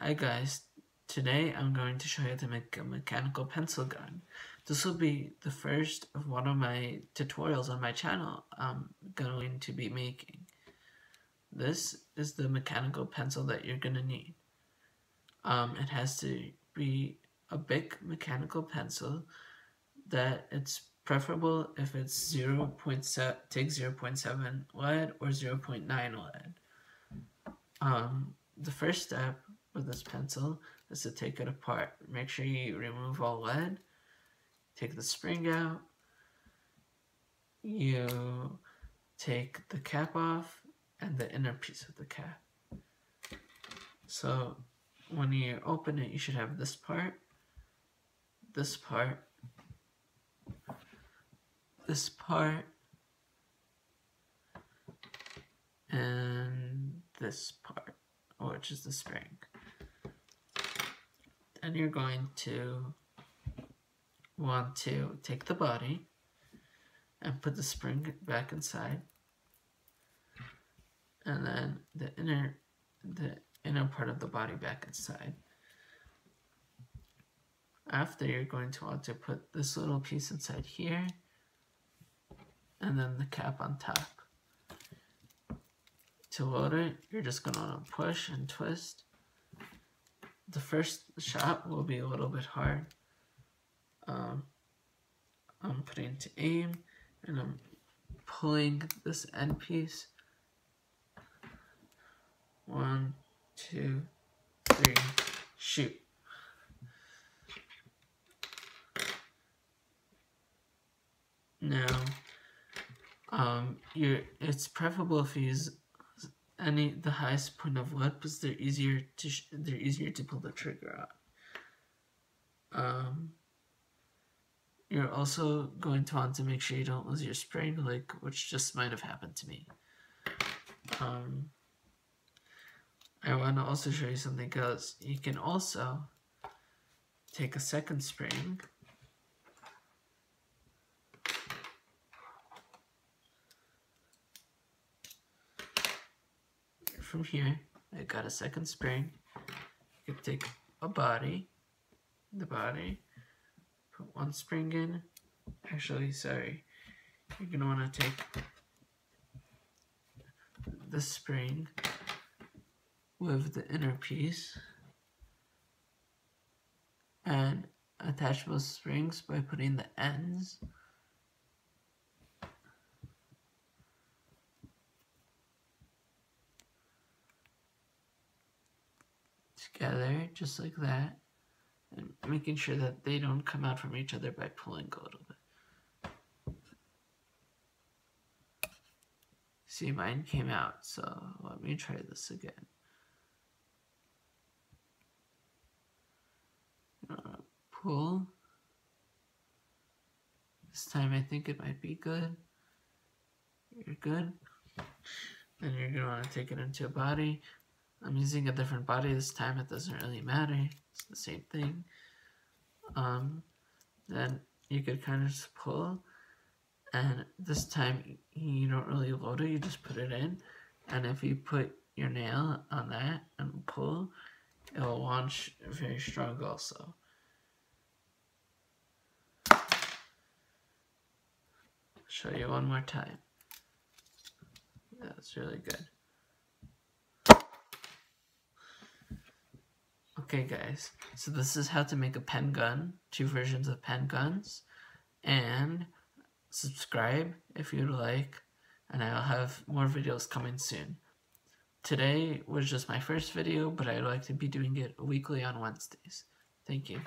Hi guys, today I'm going to show you how to make a mechanical pencil gun. This will be the first of one of my tutorials on my channel I'm going to be making. This is the mechanical pencil that you're going to need. It has to be a big mechanical pencil that it's preferable if it's 0.7 lead or 0.9 lead. The first step with this pencil is to take it apart. Make sure you remove all lead, take the spring out, you take the cap off and the inner piece of the cap. So when you open it, you should have this part, this part, this part, and this part, which is the spring. Then you're going to want to take the body and put the spring back inside, and then the inner part of the body back inside. After, you're going to want to put this little piece inside here, and then the cap on top. To load it, you're just going to want to push and twist. The first shot will be a little bit hard. I'm putting to aim, and I'm pulling this end piece. 1, 2, 3, shoot. Now, it's preferable if you use the highest point of lead because they're easier to pull the trigger on. You're also going to want to make sure you don't lose your spring, which just might have happened to me. I want to also show you something else. You can also take a second spring from here. I got a second spring. You can take a body, put one spring in. Actually, sorry. You're going to want to take the spring with the inner piece and attach both springs by putting the ends together, just like that, and making sure that they don't come out from each other by pulling a little bit. See, mine came out, so let me try this again. Pull. This time I think it might be good. You're good. Then you're going to want to take it into a body. I'm using a different body this time. It doesn't really matter. It's the same thing. Then you could kind of just pull. And this time you don't really load it. You just put it in. And if you put your nail on that and pull, it will launch very strong also. Show you one more time. That's really good. Okay guys, so this is how to make a pen gun, 2 versions of pen guns, and subscribe if you'd like, and I'll have more videos coming soon. Today was just my first video, but I'd like to be doing it weekly on Wednesdays. Thank you.